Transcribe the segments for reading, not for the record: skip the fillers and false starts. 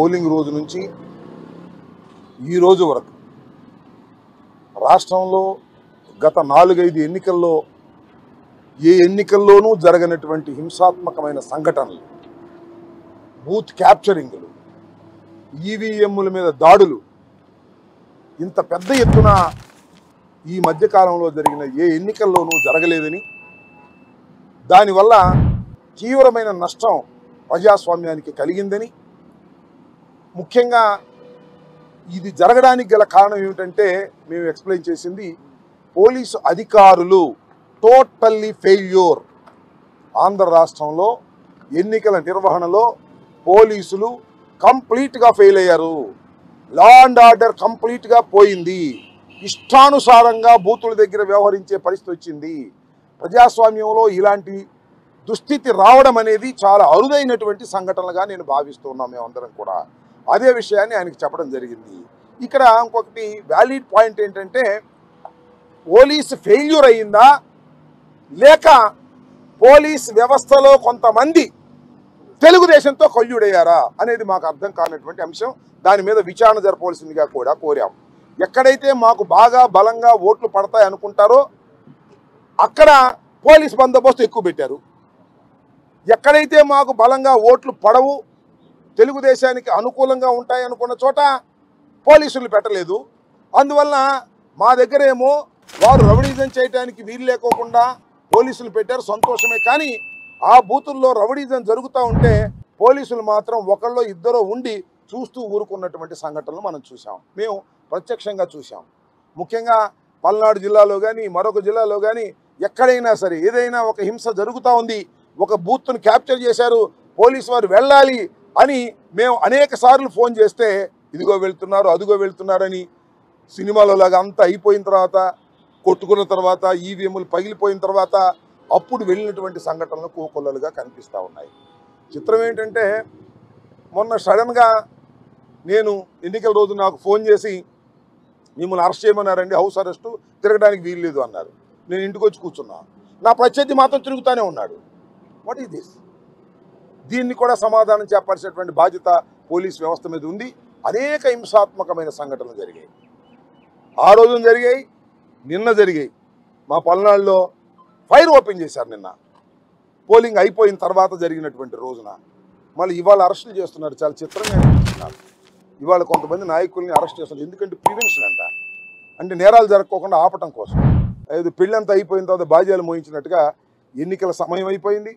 Polling రోజు నుంచి ఈ రోజు వరకు రాష్ట్రంలో గత 4-5 ఎన్నికల్లో ఏ ఎన్నికల్లోనూ జరగనటువంటి హింసాత్మకమైన సంఘటనలు, బూత్ క్యాప్చరింగ్లు, ఈవీఎంల మీద దాడులు ఇంత పెద్ద ఎత్తున ఈ మధ్యకాలంలో జరిగిన ఏ ఎన్నికల్లోనూ జరగలేదని, దానివల్ల తీవ్రమైన నష్టం ప్రజాస్వామ్యానికి కలిగిందని, ముఖ్యంగా ఇది జరగడానికి గల కారణం ఏమిటంటే మేము ఎక్స్ప్లెయిన్ చేసింది పోలీసు అధికారులు టోటల్లీ ఫెయిల్యూర్. ఆంధ్ర రాష్ట్రంలో ఎన్నికల నిర్వహణలో పోలీసులు కంప్లీట్గా ఫెయిల్ అయ్యారు. లా అండ్ ఆర్డర్ కంప్లీట్గా పోయింది. ఇష్టానుసారంగా బూతుల దగ్గర వ్యవహరించే పరిస్థితి వచ్చింది. ప్రజాస్వామ్యంలో ఇలాంటి దుస్థితి రావడం అనేది చాలా అరుదైనటువంటి సంఘటనలుగా నేను భావిస్తున్నాం మేమందరం కూడా. అదే విషయాన్ని ఆయనకి చెప్పడం జరిగింది. ఇక్కడ ఇంకొకటి వ్యాలిడ్ పాయింట్ ఏంటంటే, పోలీసు ఫెయిల్యూర్ అయ్యిందా లేక పోలీస్ వ్యవస్థలో కొంతమంది తెలుగుదేశంతో కొల్లుడయ్యారా అనేది మాకు అర్థం కానటువంటి అంశం. దాని మీద విచారణ జరపవలసిందిగా కూడా కోరాం. ఎక్కడైతే మాకు బాగా బలంగా ఓట్లు పడతాయి అనుకుంటారో అక్కడ పోలీస్ బందోబస్తు ఎక్కువ పెట్టారు. ఎక్కడైతే మాకు బలంగా ఓట్లు పడవు, తెలుగుదేశానికి అనుకూలంగా ఉంటాయి అనుకున్న చోట పోలీసులు పెట్టలేదు. అందువల్ల మా దగ్గరేమో వారు రౌడీజం చేయడానికి వీలు లేకోకుండా పోలీసులు పెట్టారు, సంతోషమే. కానీ ఆ బూతుల్లో రౌడీజం జరుగుతూ ఉంటే పోలీసులు మాత్రం ఒకళ్ళో ఇద్దరో ఉండి చూస్తూ ఊరుకున్నటువంటి సంఘటనలు మనం చూసాం, మేము ప్రత్యక్షంగా చూసాం. ముఖ్యంగా పల్నాడు జిల్లాలో కానీ మరొక జిల్లాలో కానీ ఎక్కడైనా సరే ఏదైనా ఒక హింస జరుగుతూ ఉంది, ఒక బూత్ను క్యాప్చర్ చేశారు, పోలీసు వారు వెళ్ళాలి అని మేము అనేక సార్లు ఫోన్ చేస్తే ఇదిగో వెళ్తున్నారు అదిగో వెళ్తున్నారని సినిమాలో లాగా అంతా అయిపోయిన తర్వాత, కొట్టుకున్న తర్వాత, ఈవీఎంలు పగిలిపోయిన తర్వాత అప్పుడు వెళ్ళినటువంటి సంఘటనలు కోకొల్లలుగా కనిపిస్తూ ఉన్నాయి. చిత్రం ఏంటంటే, మొన్న సడన్గా నేను ఎన్నికల రోజు నాకు ఫోన్ చేసి మిమ్మల్ని అరెస్ట్ చేయమన్నారండి, హౌస్ అరెస్టు, తిరగడానికి వీలు లేదు అన్నారు. నేను ఇంటికి వచ్చి కూర్చున్నా. నా ప్రత్యర్థి మాత్రం తిరుగుతూనే ఉన్నాడు. What is this? దీన్ని కూడా సమాధానం చెప్పాల్సినటువంటి బాధ్యత పోలీస్ వ్యవస్థ మీద ఉంది. అనేక హింసాత్మకమైన సంఘటనలు జరిగాయి, ఆ రోజు జరిగాయి, నిన్న జరిగాయి. మా పల్నాడులో ఫైర్ ఓపెన్ చేశారు నిన్న, పోలింగ్ అయిపోయిన తర్వాత జరిగినటువంటి రోజున. మళ్ళీ ఇవాళ అరెస్టులు చేస్తున్నారు. చాలా చిత్రంగా అనిపిస్తున్నారు. ఇవాళ కొంతమంది నాయకుల్ని అరెస్ట్ చేస్తున్నారు. ఎందుకంటే ప్రివెన్షన్ అంటే నేరాలు జరగకోకుండా ఆపటం కోసం. అది పెళ్ళంతా అయిపోయిన తర్వాత బాధ్యాలు మోయించినట్టుగా ఎన్నికల సమయం అయిపోయింది,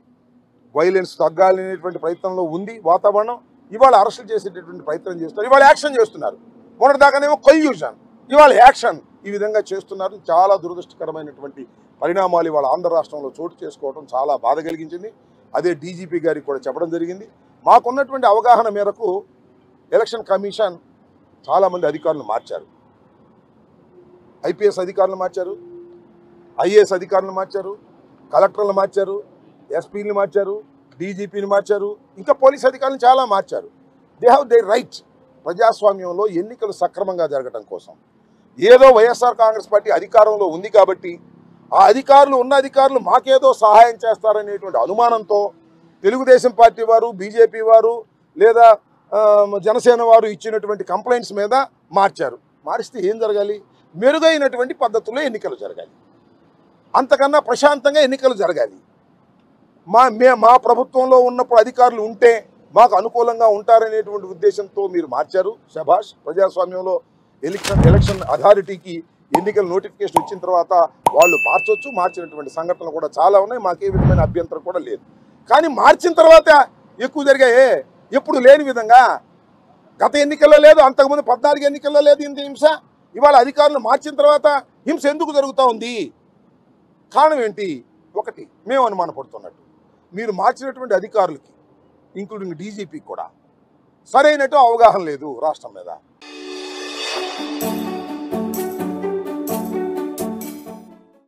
వైలెన్స్ తగ్గాలనేటువంటి ప్రయత్నంలో ఉంది వాతావరణం. ఇవాళ అరెస్టులు చేసేటటువంటి ప్రయత్నం చేస్తున్నారు, ఇవాళ యాక్షన్ చేస్తున్నారు. మొన్నటిదాకానేమో కొల్యూషన్, ఇవాళ యాక్షన్. ఈ విధంగా చేస్తున్నారు. చాలా దురదృష్టకరమైనటువంటి పరిణామాలు ఇవాళ ఆంధ్ర రాష్ట్రంలో చోటు చేసుకోవడం చాలా బాధ కలిగించింది. అదే డీజీపీ గారికి కూడా చెప్పడం జరిగింది. మాకున్నటువంటి అవగాహన మేరకు ఎలక్షన్ కమిషన్ చాలామంది అధికారులు మార్చారు. ఐపీఎస్ అధికారులు మార్చారు, ఐఏఎస్ అధికారులు మార్చారు, కలెక్టర్లు మార్చారు, ఎస్పీని మార్చారు, డీజీపీని మార్చారు, ఇంకా పోలీస్ అధికారులను చాలా మార్చారు. They have they right. ప్రజాస్వామ్యంలో ఎన్నికలు సక్రమంగా జరగడం కోసం ఏదో వైఎస్ఆర్ కాంగ్రెస్ పార్టీ అధికారంలో ఉంది కాబట్టి ఆ అధికారులు ఉన్న అధికారులు మాకేదో సహాయం చేస్తారనేటువంటి అనుమానంతో తెలుగుదేశం పార్టీ వారు, బీజేపీ వారు లేదా జనసేన వారు ఇచ్చినటువంటి కంప్లైంట్స్ మీద మార్చారు. మారిస్తే ఏం జరగాలి? మెరుగైనటువంటి పద్ధతుల్లో ఎన్నికలు జరగాలి, అంతకన్నా ప్రశాంతంగా ఎన్నికలు జరగాలి. మా ప్రభుత్వంలో ఉన్నప్పుడు అధికారులు ఉంటే మాకు అనుకూలంగా ఉంటారనేటువంటి ఉద్దేశంతో మీరు మార్చారు. శభాష్. ప్రజాస్వామ్యంలో ఎలక్షన్ అథారిటీకి ఎన్నికల నోటిఫికేషన్ వచ్చిన తర్వాత వాళ్ళు మార్చొచ్చు. మార్చినటువంటి సంఘటనలు కూడా చాలా ఉన్నాయి, మాకే విధమైన అభ్యంతరం కూడా లేదు. కానీ మార్చిన తర్వాత ఎక్కువ జరిగాయే, ఎప్పుడు లేని విధంగా. గత ఎన్నికల్లో లేదు, అంతకుముందు 14 ఎన్నికల్లో లేదు ఇంత హింస. ఇవాళ అధికారులు మార్చిన తర్వాత హింస ఎందుకు జరుగుతూ ఉంది? కారణం ఏంటి? ఒకటి, మేము అనుమానపడుతున్నట్టు మీరు మార్చినటువంటి అధికారులకి ఇంక్లూడింగ్ డీజీపీ కూడా సరైనట్టు అవగాహన లేదు రాష్ట్రం మీద.